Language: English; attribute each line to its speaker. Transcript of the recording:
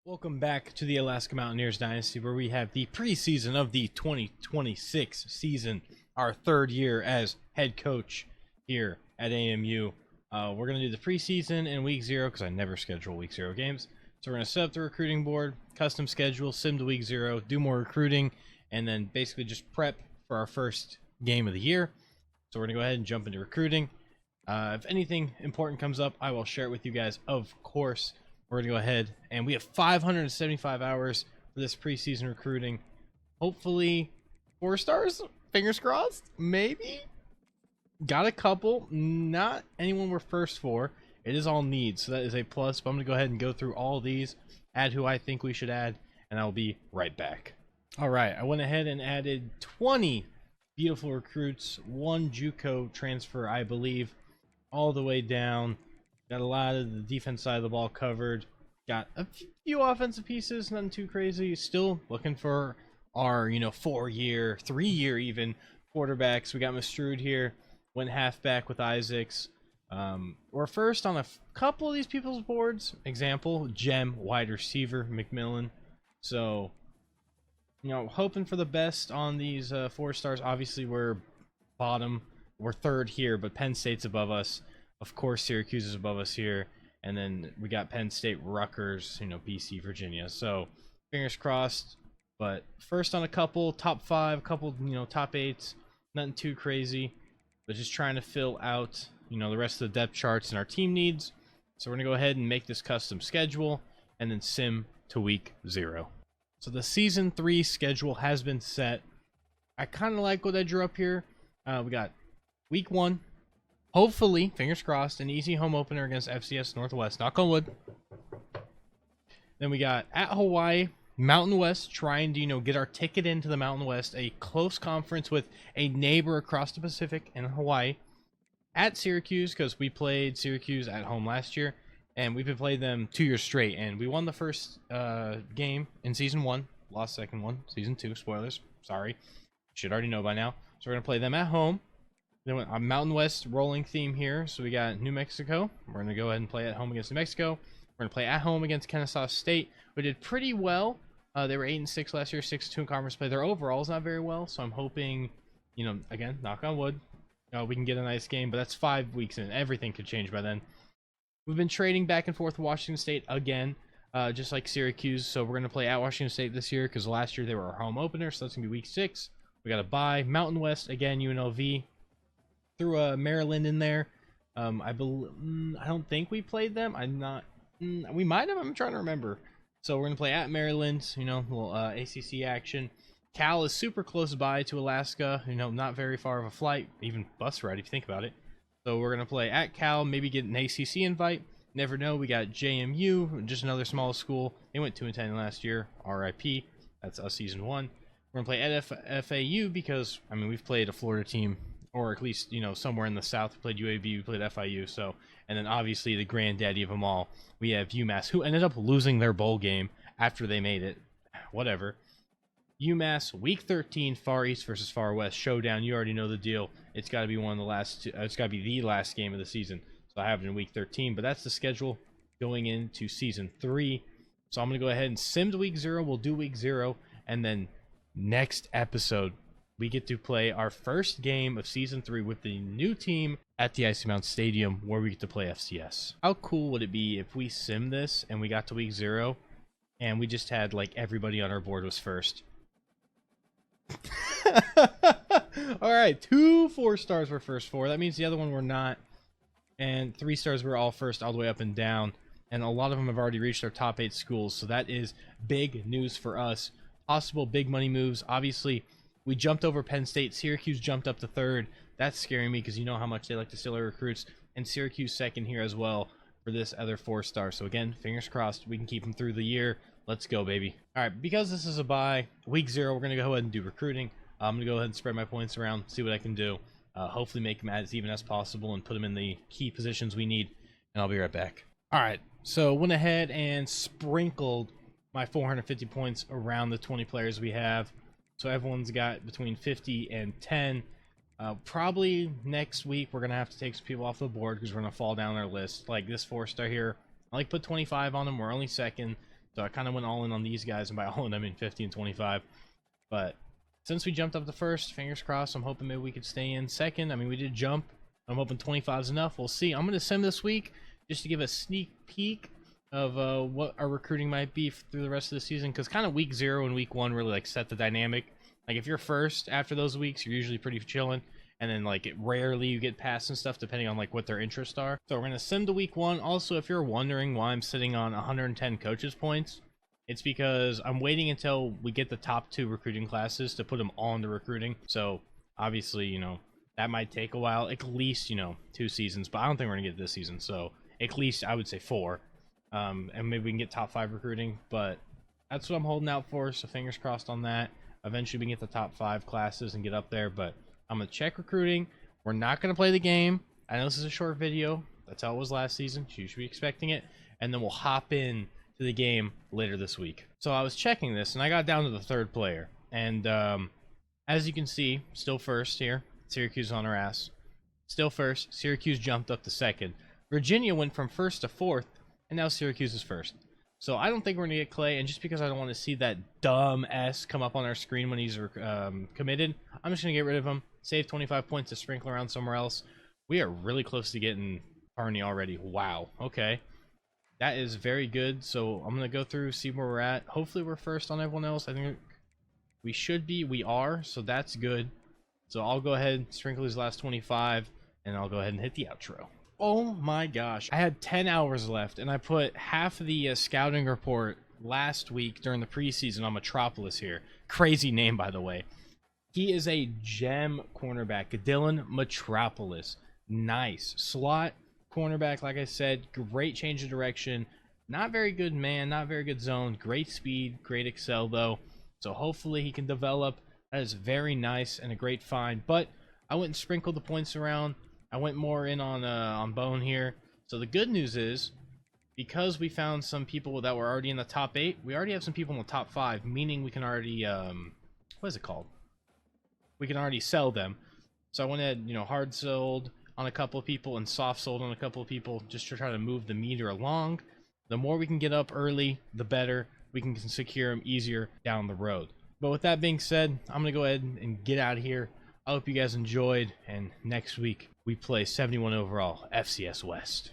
Speaker 1: Welcome back to the Alaska Mountaineers Dynasty, where we have the preseason of the 2026 season, our third year as head coach here at AMU. We're going to do the preseason in week 0 because I never schedule week 0 games. So we're going to set up the recruiting board, custom schedule, sim to week 0, do more recruiting, and then basically just prep for our first game of the year. So we're going to go ahead and jump into recruiting. If anything important comes up, I will share it with you guys, of course. We're going to go ahead, and we have 575 hours for this preseason recruiting. Hopefully 4 stars, fingers crossed, maybe. Got a couple, not anyone we're first for. It is all needs, so that is a plus. But I'm going to go ahead and go through all these, add who I think we should add, and I'll be right back. All right, I went ahead and added 20 beautiful recruits, 1 JUCO transfer, I believe, all the way down. Got a lot of the defense side of the ball covered. Got a few offensive pieces, nothing too crazy. Still looking for our, 4-year, 3-year even quarterbacks. We got Mastrud here. Went halfback with Isaacs. We're first on a couple of these people's boards. Example, Gem, wide receiver, McMillan. So, hoping for the best on these 4 stars. Obviously, we're bottom. We're third here, but Penn State's above us. Of course, Syracuse is above us here. And then we got Penn State, Rutgers, BC, Virginia. So, fingers crossed. But first on a couple, top 5, couple, top 8s. Nothing too crazy. But just trying to fill out, the rest of the depth charts and our team needs. So, we're going to go ahead and make this custom schedule. And then sim to week 0. So, the Season 3 schedule has been set. I kind of like what I drew up here. We got week 1. Hopefully, fingers crossed, an easy home opener against FCS Northwest. Knock on wood. Then we got at Hawaii, Mountain West, trying to, get our ticket into the Mountain West. A close conference with a neighbor across the Pacific in Hawaii. At Syracuse, because we played Syracuse at home last year. And we've been playing them 2 years straight. And we won the first game in Season 1. Lost second one. Season 2, spoilers. Sorry. Should already know by now. So we're going to play them at home. Then a Mountain West rolling theme here. So we got New Mexico. We're going to go ahead and play at home against New Mexico. We're going to play at home against Kennesaw State. We did pretty well. They were 8-6 last year, 6-2 in conference play. Their overall is not very well. So I'm hoping, again, knock on wood, we can get a nice game. But that's 5 weeks in. Everything could change by then. We've been trading back and forth with Washington State again, just like Syracuse. So we're going to play at Washington State this year because last year they were our home opener. So that's going to be week 6. We got a bye. Mountain West, again, UNLV. Threw Maryland in there. I don't think we played them. We might have. I'm trying to remember. So we're gonna play at Maryland. Little ACC action. Cal is super close by to Alaska. Not very far of a flight, even bus ride if you think about it. So we're gonna play at Cal. Maybe get an ACC invite. Never know. We got JMU, just another small school. They went 2-10 last year. RIP. That's us season 1. We're gonna play at FAU because we've played a Florida team. Or at least, somewhere in the South. We played UAB, we played FIU. So, and then obviously the granddaddy of them all, we have UMass, who ended up losing their bowl game after they made it. Whatever. UMass, week 13, Far East versus Far West showdown. You already know the deal. It's got to be one of the last. It's got to be the last game of the season. So I have it in week 13. But that's the schedule going into season 3. So I'm gonna go ahead and sim to week 0. We'll do week 0, and then next episode, we get to play our first game of Season 3 with the new team at the Icy Mountain Stadium where we get to play FCS. How cool would it be if we sim this and we got to week 0 and we just had, everybody on our board was first? All right, 2 4 stars were first 4. That means the other one were not. And 3 stars were all first all the way up and down. And a lot of them have already reached their top 8 schools. So that is big news for us. Possible big money moves. Obviously, we jumped over Penn State. Syracuse jumped up to 3rd. That's scaring me because you know how much they like to steal our recruits. And Syracuse 2nd here as well for this other 4 star. So again, fingers crossed we can keep them through the year. Let's go, baby. All right, because this is a bye, week 0, we're going to go ahead and do recruiting. I'm going to go ahead and spread my points around, see what I can do. Hopefully make them as even as possible and put them in the key positions we need. And I'll be right back. All right, so went ahead and sprinkled my 450 points around the 20 players we have. So everyone's got between 50 and 10. Probably next week we're going to have to take some people off the board because we're going to fall down our list. Like this 4 star here, I put 25 on them. We're only 2nd. So I kind of went all in on these guys, and by all in I mean 50 and 25. But since we jumped up to first, fingers crossed, I'm hoping maybe we could stay in second. I mean, we did jump. I'm hoping 25 is enough. We'll see. I'm going to sim this week just to give a sneak peek of what our recruiting might be through the rest of the season, because kind of week 0 and week 1 really like set the dynamic. Like if you're first after those weeks, you're usually pretty chilling, and then like rarely you get passed and stuff depending on like what their interests are. So we're going to sim to week 1. Also, if you're wondering why I'm sitting on 110 coaches points, it's because I'm waiting until we get the top 2 recruiting classes to put them all into recruiting. So obviously, you know, that might take a while, at least, you know, 2 seasons, but I don't think we're gonna get this season. So at least I would say 4. And maybe we can get top 5 recruiting, but that's what I'm holding out for. So fingers crossed on that. Eventually we can get the top 5 classes and get up there, but I'm gonna check recruiting. We're not gonna play the game. I know this is a short video. That's how it was last season. You should be expecting it. And then we'll hop in to the game later this week. So I was checking this and I got down to the 3rd player, and as you can see, still first here. Syracuse on our ass. Still first. Syracuse jumped up to 2nd. Virginia went from 1st to 4th, and now Syracuse is 1st. So I don't think we're gonna get Clay, and just because I don't want to see that dumb S come up on our screen when he's committed, I'm just gonna get rid of him, save 25 points to sprinkle around somewhere else. We are really close to getting Carney already. Wow. Okay. That is very good. So I'm going to go through, see where we're at. Hopefully we're first on everyone else. I think we should be. We are. So that's good. So I'll go ahead, sprinkle these last 25, and I'll go ahead and hit the outro. Oh my gosh. I had 10 hours left, and I put half of the scouting report last week during the preseason on Metropolis here. Crazy name, by the way. He is a gem cornerback. Dylan Metropolis. Nice. Slot cornerback, like I said, great change of direction. Not very good man, not very good zone. Great speed, great excel though. So hopefully he can develop. That is very nice and a great find. But I went and sprinkled the points around. I went more in on Bone here. So the good news is, because we found some people that were already in the top 8, we already have some people in the top 5, meaning we can already what is it called? We can already sell them. So I went ahead, you know, hard sold on a couple of people and soft sold on a couple of people just to try to move the meter along. The more we can get up early, the better. We can secure them easier down the road. But with that being said, I'm going to go ahead and get out of here. I hope you guys enjoyed, and next week we play 71 overall FCS West.